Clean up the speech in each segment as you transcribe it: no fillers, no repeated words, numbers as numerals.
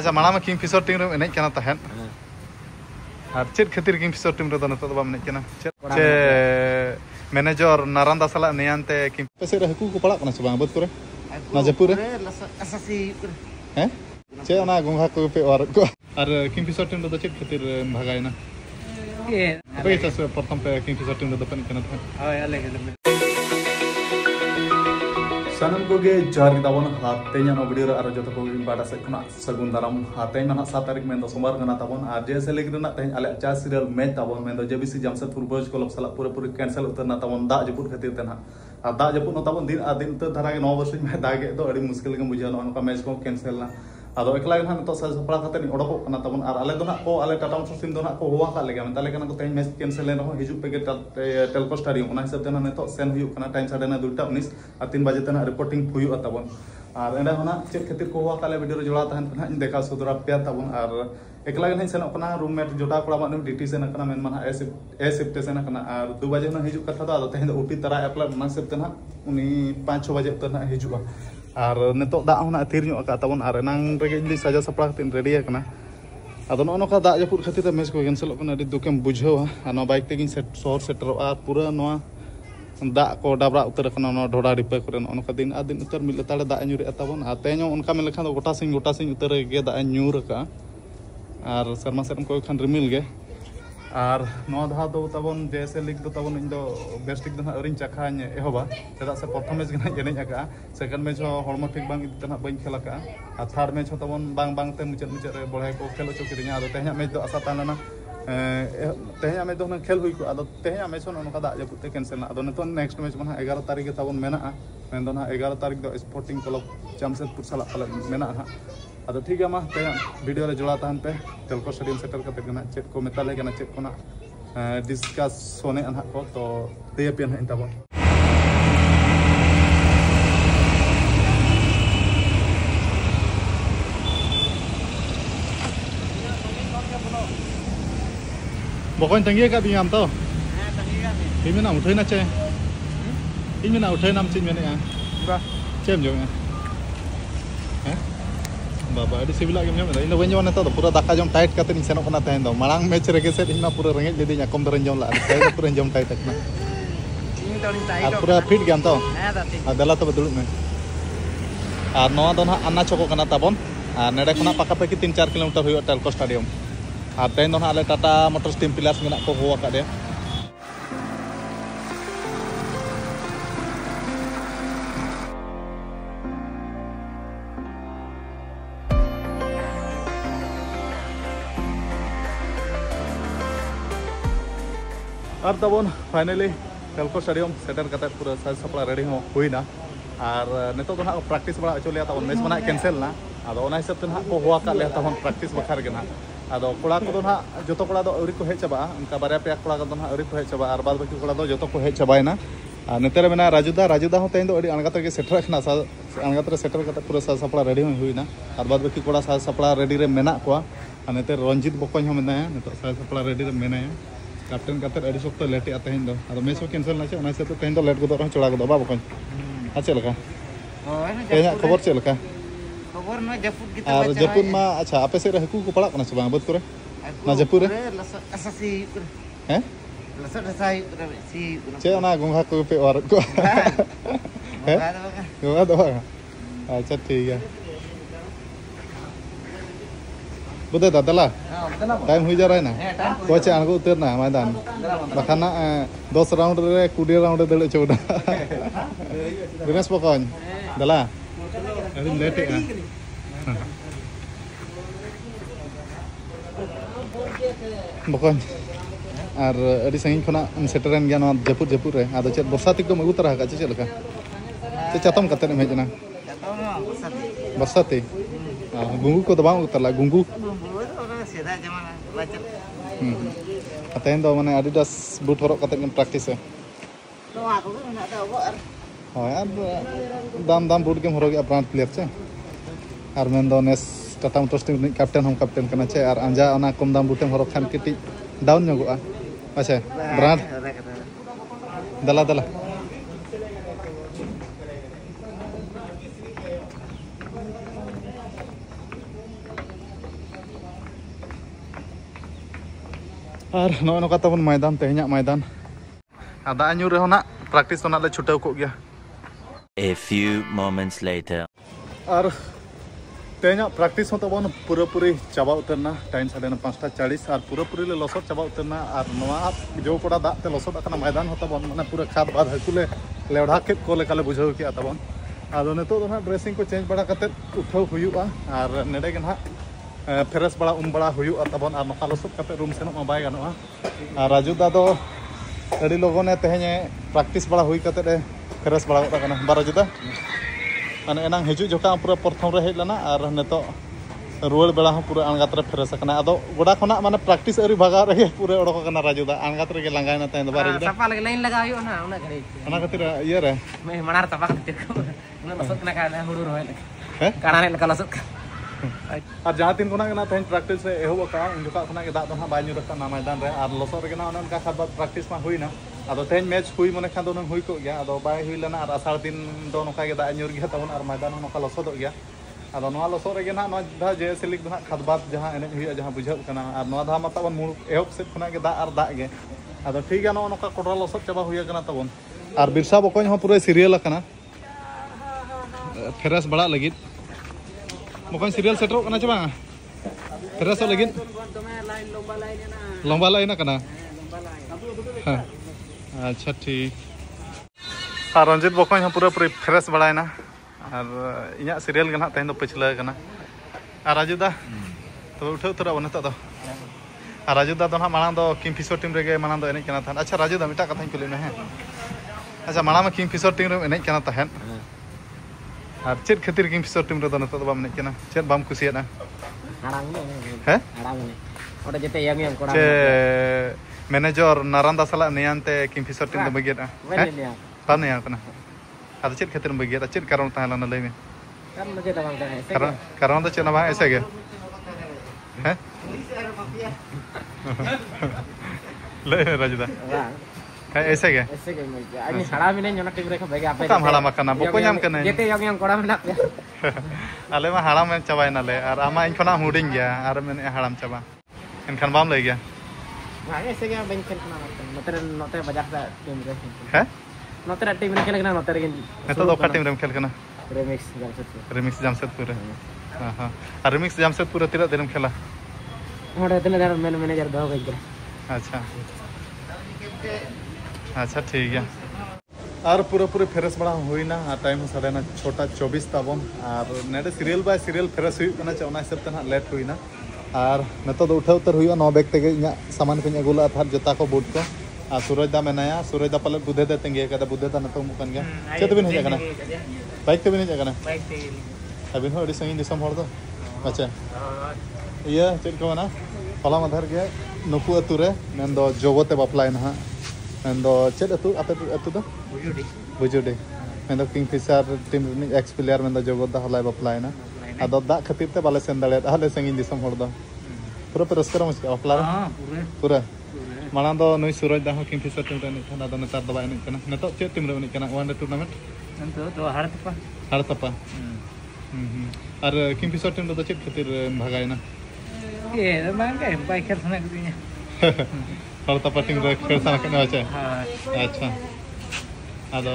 अच्छा माना में किंगफिशर टीम रे एनेज कना तहन और चेक खातिर किंगफिशर टीम रे नतो बा एनेज कना चे मैनेजर नारायण दास सला नेयानते किंग पेसे रे हकू को पड़ा कना से बांग बद करे ना जयपुर रे अससी हैं चे ना गोंगा को पे और किंगफिशर टीम रे चेक खातिर भागायना के अबे से प्रथम पे किंगफिशर टीम रे दपन कना तहन हाय अले सानम को गे जार दावन हातेኛ ነው वीडियो रे आरो जतो को बाडा से खना सगुन दाराम हातेኛ ना 7 तारीख में सोमवार गना ताबन आर जैसे लेग रना तेज आले चा सीरियल मैच ताबन में जेबीसी जमशेदपुर बॉयज क्लब सला पूरे पूरे कैंसिल उतरना ताबन दा जपुर खातिर तेना आ दा जपुर न ताबन दिन तो धारा के 9 वर्ष में दागे तो अड़ी मुश्किल के बुझानो अनका मैच को कैंसिल ना आदो एकला गना तो सपड़ा खाते नि ओडको कना ताबन आर आले दो ना को आले टाटा मोटर्स टीम दो ना को हुआ का लेगा ताले कना को तेज मैच कैंसिल लेनो हिजु पे के टेलको स्टेडियम ओना हिसाब तेना नेतो सेन हुयु कना टाइम साडे ना 2:19 और 3 बजे तना रिपोर्टिंग हुयु ताबन और एंडा होना चेक खातिर को हुआ काले वीडियो जोड़ा तहन कना देखा सुदरा पे ताबन और एकला गना सेन कना रूममेट जोटा कोड़ा मा ड्यूटी सेन कना मेन माना ए शिफ्ट सेन कना और 2 बजे ना हिजु कथा तो तेज ओपी तरा एप्ला ना शिफ्ट तना उनी 5-6 बजे तना हिजुआ और नितो दा होना थीर ᱧᱚᱜ ᱟᱠᱟ ᱛᱟᱵᱚᱱ ᱟᱨ ᱮᱱᱟᱝ ᱨᱮᱜᱮ ᱤᱧ ᱥᱟᱡᱟ ᱥᱟᱯᱲᱟᱣ ᱠᱟᱛᱮ ᱨᱮᱰᱤ ᱟᱠᱟᱱᱟ ᱟᱫᱚ ᱱᱚᱜᱼᱚ ᱱᱚᱝᱠᱟ ᱫᱟᱜ ᱡᱟᱹᱯᱩᱫ ᱠᱷᱟᱹᱛᱤᱨ ᱛᱮ ᱢᱮᱪ ᱠᱚ ᱠᱮᱱᱥᱮᱞᱚᱜ ᱠᱟᱱᱟ ᱟᱹᱰᱤ ᱫᱩᱠᱮᱢ ᱵᱩᱡᱷᱟᱹᱣᱟ ᱟᱨ ᱱᱚᱣᱟ ᱵᱟᱭᱤᱠ ᱛᱮᱜᱤᱧ ᱥᱚᱦᱚᱨ ᱥᱮᱴᱮᱨᱚᱜᱼᱟ ᱯᱩᱨᱟᱹ ᱱᱚᱣᱟ ᱫᱟᱜ ᱠᱚ ᱰᱟᱵᱨᱟ ᱩᱛᱟᱹᱨ ᱟᱠᱟᱱᱟ ᱱᱚᱣᱟ ᱰᱷᱚᱰᱟ ᱰᱤᱯᱟᱹ ᱠᱚᱨᱮ ᱱᱚᱜᱼᱚ ᱱᱚᱝᱠᱟ ᱫᱤᱱ ᱟᱨ ᱫᱤᱱ ᱩᱛᱟᱹᱨ ᱢᱤᱫ ᱞᱮᱛᱟᱲᱮ ᱫᱟᱜ ᱧᱩᱨᱮᱜᱼᱟ ᱛᱟᱵᱚᱱ ᱟᱨ ᱛᱮᱦᱮᱧ ᱦᱚᱸ ᱚᱱᱠᱟ ᱢᱮᱱ ᱞᱮᱠᱷᱟᱱ ᱫᱚ ᱜᱚᱴᱟ ᱥᱤᱧ ᱩᱛᱟᱹᱨ ᱜᱮ ᱫᱟᱜ ᱮ ᱧᱩᱨ ᱟᱠᱟᱜᱼᱟ ᱟᱨ ᱥᱮᱨᱢᱟ ᱥᱮᱫ ᱮᱢ ᱠᱚᱭᱚᱜ ᱠᱷᱟᱱ ᱨᱤᱢᱤᱞ ᱜᱮ और नवा दहा दो तबन जैसे लीग दो तबन इन दो बेस्ट लीग दो ना अरिन चाखान एहोबा चेदा से प्रथम मैच गना एनेज आका सेकंड मैच हो हरमो ठीक बांग इतना बइन खेल आका और थर्ड मैच हो तबन बांग बांग ते मुचत रे बढाय को खेल चो किरिया आदो तेहया मैच दो आशा ताना तेहया मैच दो ना खेल हुई को आदो तेहया मैच हो नका दा जपुते कैंसिल ना आदो नितो नेक्स्ट मैच बना 11 तारीख तबन मेना मेन दो ना 11 तारीख दो स्पोर्टिंग क्लब जमशेदपुर सला पले मेना हा आदो ठीक है मा ते वीडियो रे जोड़ा तहन पे टेलको स्टेडियम सेटल करते गना चेक को मेताले गना चेक को ना डिस्कस होने अनहा को तो ते पेन है तबन बकन तंगी का दियाम तो हां तंगी का नी इमेना उठै ना चे इमेना उठै नाम चिन मेने बा चेम जो हैं बाबा अड़ी सिबिला के मेम इन बन जवन तो पूरा दाका जम टाइट काते सेनो कना तहन दो मांग मैच रेगे से इना पूरा रेंगे लेदी ना कम दरन जम ला पूरा जम टाइट तकना इन तो टाइट पूरा फिट गम तो हां दाती दला तो दुड़ में और नवा दो ना अन्ना चको कना ताबन और नेडे खना पाका पाकी 3-4 किलोमीटर हुई टेलको स्टेडियम और तेन दो ना आले टाटा मोटर्स टीम प्लेयर्स मेना को हुआ का दे और तबन फाइनली टेलको स्टेडियम सेटर कते पूरा साज सपड़ा रेडी हो हुईना और नितो तो ना प्रैक्टिस बड़ा अचो लिया तबन मैच बना कैंसिल ना आदो ओना हिसाब ते ना को हुआ का लिया तबन प्रैक्टिस बखार के ना आदो कोड़ा को ना जतो कोड़ा दो अउरी को हे चबा उनका बारे पे कोड़ा को ना अउरी को हे चबा और बाद बाकी कोड़ा दो जतो को हे चबायना और नेतरे मेना राजुदा हो तेन दो अडी अनगातर के सेटर खना सा अनगातर सेटर कते पूरा साज सपड़ा रेडी हो हुईना और बाद बाकी कोड़ा साज सपड़ा रेडी रे मेना को और नेते रंजित बकन हो मेना नितो साज सपड़ा रेडी रे मेना कैप्टन कतर अड़ी सप्त लेट तेहन दो आदो मैच को कैंसिल ना से तो तेहन दो लेट गदो रह चढ़ा गदो बा बकन आ चलका तेहन खबर चलका खबर ना जपुर की और जपुर मा अच्छा आपे से हकू को पड़ा कना से बांग बद करे ना जपुर रे अससी हैं लसड साई सी चे ना गोंगा को पे और को गोंगा दो अच्छा ठीक है बुदे दादला टाइम हुई जा रहा है ना कोचे आंगो उतर ना मैदान बखाना 10 राउंड रे 20 राउंड दड़ चौड़ा दिनेश पकन दला अरे लेट है बकन और अड़ी संगी खना सेटरन गया ना जपुर रे आदो चे बरसाती को मगु तरह का चे लका चे चातम कते ने हेजना बरसाती गुंगू को दबाव उतरला गुंगू सेदा जमाना बाचल तेहन दो माने एडिडास बूट हरक कते प्रैक्टिस है तो आको ना तो और हां यार दाम boot game Harak brand player छे और मेन दो नेस टाटा मोटर्स टीम कैप्टन हम कैप्टन कना छे और अंजा ओना कम दाम boot Harak Khan kitty down ᱧᱚᱜᱚᱜᱼᱟ अच्छा ब्रांड दला और नौका तबन मैदान तेहना मैदान दाग ᱧᱩ रहे ना प्रैक्टिस तो ले छुटाव को गया। A few moments later. और तेहना प्रैक्टिस हो तबन पूरापूरी चाबा उतरना टाइम साढ़े 5:40 और पूरापूरी ले लसद चाबा उतरना और जो पड़ा दाग ते लसद आकना मैदान हो तबन माने पूरा खाद बाद हकुले लेवढ़ा के को लेकाले बुझाव के तबन आदो नितो दो ना ड्रेसिंग को चेंज बड़ा करते उठाव हुयुआ और नेडे के ना फ्रेश बड़ा बड़ा हुयुआ तबन और नका लसद करते रूम सेनो मा बाय गानोआ और राजू दा दो अड़ी लगने तेहने प्रैक्टिस बड़ा हुई करते फ्रेश बड़ा करना बार राजू दा माने एनांग हिजू जोका पूरा प्रथम रे हेज लना और नितो रुआड़ बेड़ा हो पूरा अणगात रे फ्रेश करना आदो गोडा खना माने प्रैक्टिस अरी भागा रे पूरा ओडक करना राजू दा अणगात रे लगायना तेन बार राजू दा सपा लगे लाइन लगा हुयो ना उना घड़ी अना खातिर ये रे मैं मनार सपा खातिर उना लसत ना का हुडू रोय हैं कानाने लगा लसत और जहाँ तीन को ना तेहन प्रैक्टिस से एहब का उन जोका खना के दाग दो ना बाय न्यू रखा ना मैदान रे और लसत रे ना उनका खाद बाद प्रैक्टिस मा हुई ना आदो तेहन मैच हुई मने खान दो नंग हुई को गया आदो बाय हुई लना और आसार दिन दो नोका के दाग न्यूर गया तबन और मैदान नोका लसद गया आदो नोआ लसद रे ना नो धा जेएसएल लीग ना खाद बाद जहाँ एने हुई जहाँ बुझाव कना और नोआ धा मतबन मूल एहब से खना के दाग और दाग गे आदो ठीक है नो नोका कोडरा लसद चाबा हुई कना तबन और बिरसा बकोय हो पूरा सीरियल कना फ्रेश बड़ा लगित बकोय सीरियल सेटर कना चे बांगा फ्रेश लगित लंबा लाइन कना हां अच्छा ठीक और रंजित बकोय हो पूरा पूरी फ्रेश बड़ायना और इया सीरियल गना तेहन दो पिछला कना और राजू दा तो उठे उतरा बन तो और राजू दा तो ना मांग दो किंगफिशर टीम रे मांग दो एने कना था अच्छा राजू दा मिटा कथा कुली में है अच्छा मांग में किंगफिशर टीम रे एने कना तहन और चेत खातिर किंगफिशर टीम रे तो नतो बाम एने कना चेत बाम खुशिया ना हाड़ांग हैं हाड़ांग ओडे जते यंग यंग कोड़ा चे मैनेजर नारायण दास साला नियांते किंगफिशर टीम दो बगिया बाम निया कना आदो चेत खातिर बगिया चेत कारण ताहला ना लई में kan मुझे तो मांगता है कारण तो चेना बा ऐसे के हैं ले राजू दा है ऐसे के ani hara mine nyona tim rekha bagi apa kam hala makana boko nyam kana jete yang koda menak ya ale ma haram men chabai na le ar ama in khona huding gya ar men haram chaba enkhan bam lei gya nah ऐसे के bank खेल kana note bajar sa tim re है note tim re खेल kana note re neto do ka tim rem khel kana remix jamshedpur remix jamshedpur हां हां और remix jamshedpur tira diram khela ओडे तने दार मैनेजर दो गई अच्छा अच्छा ठीक है और पूरा पूरी फ्रेश बड़ा हुई ना टाइम साढ़े ना 6:24 ताबन और नेडे सीरियल बाय सीरियल फ्रेश हुई कना चौना हिसाब ते ना लेट हुई ना और नतो दो उठा उतर हुई नो बैग तेगे इया सामान को अगुला था जता को बूट को और सूरज दा मेनाया सूरज दा पले बुधे दे तेंगे कदा बुधे दा नतो मुकन गया चेत बिन हे कना बाइक ते बिन हे कना बाइक ते अबिन हो अडी संगी दिसम हर दो अच्छा ये चेत को ना पला मधर के नुकु अतु रे मेन दो जोगोते बापलाय ना मेन दो चेत अतु आपे अतु दो बुजुडी मेन दो Kingfisher team Rini x player main दो जोगोत दा हलाय बापलाय ना आदो दा खातिर ते बाले सेन दाले हले संगी दिसम हर दो पूरा परस्कर मस बापला हां पूरा माना दो नुई सूरज दा हो किंगफिशर टीम रे निकना दो नेतार दबा एने कना नेतो चेत टीम रे निकना वन डे टूर्नामेंट नंतो तो हाड़ तपा और किंगफिशर टीम दो चेत खातिर भागाय ना ये मांग के बाइक खेल सना कुदिया हर तपा टीम रे खेल सना कना अच्छा हां अच्छा आदो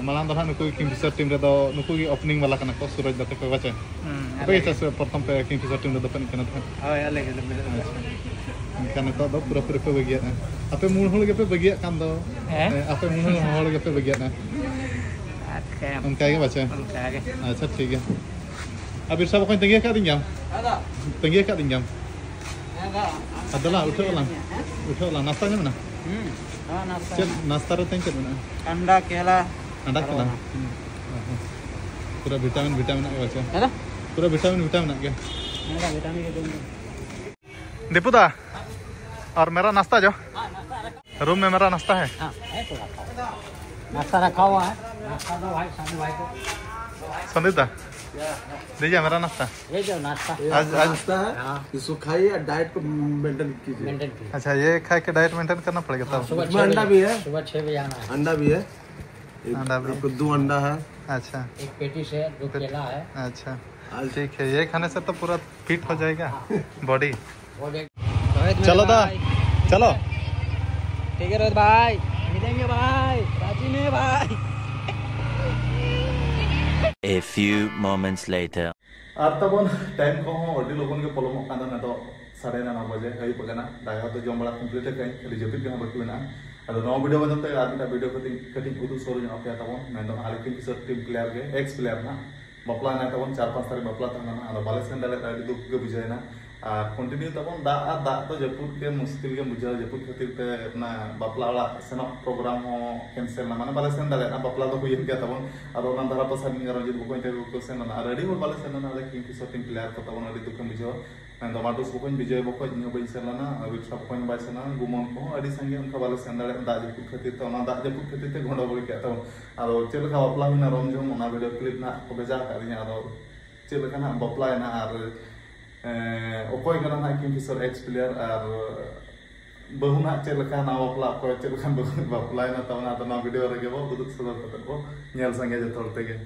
मालान दो नुकु किंगफिशर टीम रे दो नुकु की ओपनिंग वाला कना को सूरज दते को बचे पे से प्रथम पे किंगफिशर टीम दो पन कना था हां याले के इनका तो दो पूरा पूरा पे बगिया ना आपे मूल होल के पे बगिया कान दो आपे मूल होल के पे बगिया ना उनका के बचे अच्छा ठीक है अब इरसा बकोय तंगे का दिंजam तंगे का दिंjam adalah udah ulang nastanya mana नाश्ता cek nasta रे तंगे mana अंडा केला anda kena पूरा विटामिन विटामिन आ गया है ना पूरा विटामिन विटामिन आ गया मेरा विटामिन के दूंगा दीपुदा और मेरा नाश्ता जो रूम में मेरा नाश्ता है हां है तो नाश्ता रखा हुआ है नाश्ता दो भाई सामने भाई को संदीता दीजिए मेरा नाश्ता ये जो नाश्ता आज नाश्ता है इसको खाइए और डाइट को मेंटेन कीजिए मेंटेन की अच्छा ये खा के डाइट मेंटेन करना पड़ेगा तब इसमें अंडा भी है सुबह 6 बजे आना है अंडा भी है अंडा भी आपको 2 अंडा है अच्छा एक पेटी से 2 केला है अच्छा ठीक है ये खाने से तो पूरा फिट हो जाएगा बॉडी चलो दा चलो ठीक है रोहित भाई, मिलेंगे भाई रांची में भाई। A few moments later. और तब टाइम को अभी लोगों के पलम ना तो 9:30 बजे हई पगना दागा तो जम बड़ा कंप्लीट है कहीं जपित भी बाकी में अब नौ वीडियो बनते आर वीडियो कटी उदू सोर पे तब मैं आले किसर टीम प्लेयर के एक्स प्लेयर ना बापला ना तब 4-5 तारीख बापला तहना बाले सेन दाले दुख के बुझाना और कंटिन्यू तब दा तो जपुत के मुश्किल के बुझा जपुत खातिर ते ना बापला वाला सेनो प्रोग्राम हो कैंसिल ना माने बाले सेन दाले ना बापला तो हुई के तब और ओना धारा पसार निगर रंजित बुको इंटरव्यू को सेन ना रेडी हो बाले सेन ना आले किसर टीम प्लेयर को तब अड़ी दुख बुझा मैं टमाटो बुको विजय बुको इन बई सेना विट्रा बुको बाय सेना गुमन को अड़ी संगे उनका बाले सेन दाले दा जपुत खातिर तो ना दा जपुत खातिर ते घोड़ा बगे के तब और चेल का बापला हुना रंजम ओना वीडियो क्लिप ना को बेजा करिया और चेल का ना बापला ना और ओकोय गना ना किसर एक्स प्लेयर और बहुना चेलका ना बापला को चेलका बापला ना तब ना वीडियो रे गबो उदुक सदर कते को नेल संगे जतल तेगे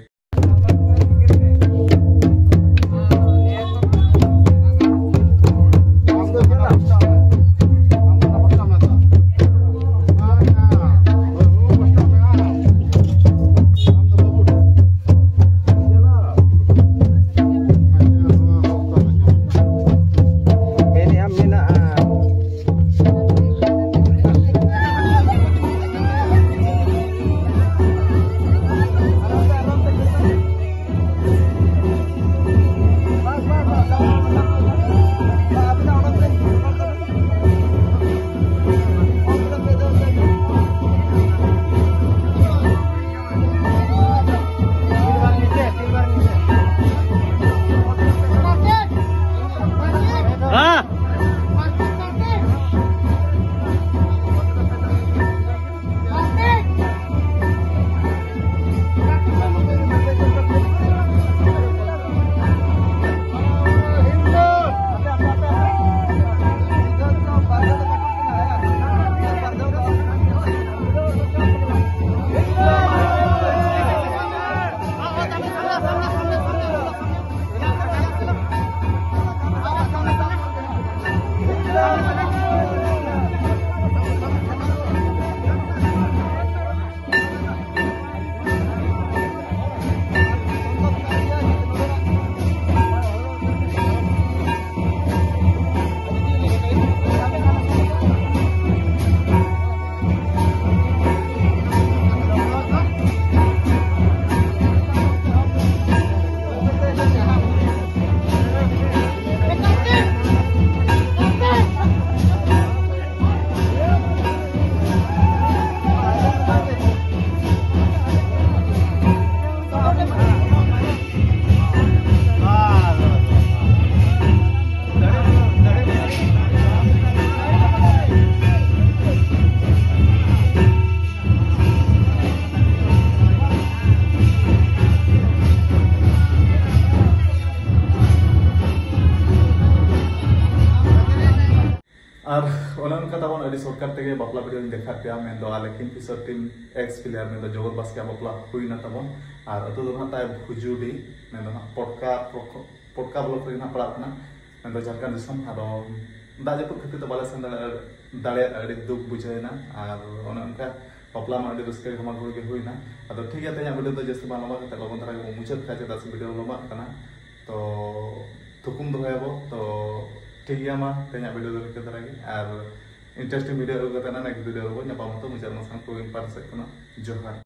और उनका तब अभी सरकार ते बापला वीडियो देखा पे मैं आले किसर टीम एक्स प्लेयर में जगत बास्के बापला हुईना तब और अतु दो ना भुजुडी मैं पटका ब्लॉक रे ना पड़ाना मैं झारखंड दिसम और दा जपुत खातिर तो बाले सेन दाड़े अड़ी दुख बुझाइना और उनका बापला में अड़ी रस्के हमार के हुईना अब ठीक है तेज वीडियो तो जैसे बांग लमा करते लोगन तरह मुचाद खाचे दस वीडियो लमा करना तो थुकुम दोहयाबो तो ठीक है मा तेज वीडियो दो के तरह और इंटरेस्टिंग वीडियो नेक्स्ट वीडियो रो ᱧᱟᱯᱟᱢ ᱢᱚᱛᱚ ᱢᱩᱪᱟᱹᱫ ᱢᱟᱥᱟᱝ ᱠᱚ ᱤᱧ ᱯᱟᱨᱥᱮᱫ ᱠᱷᱚᱱᱟᱜ ᱡᱚᱦᱟᱨ।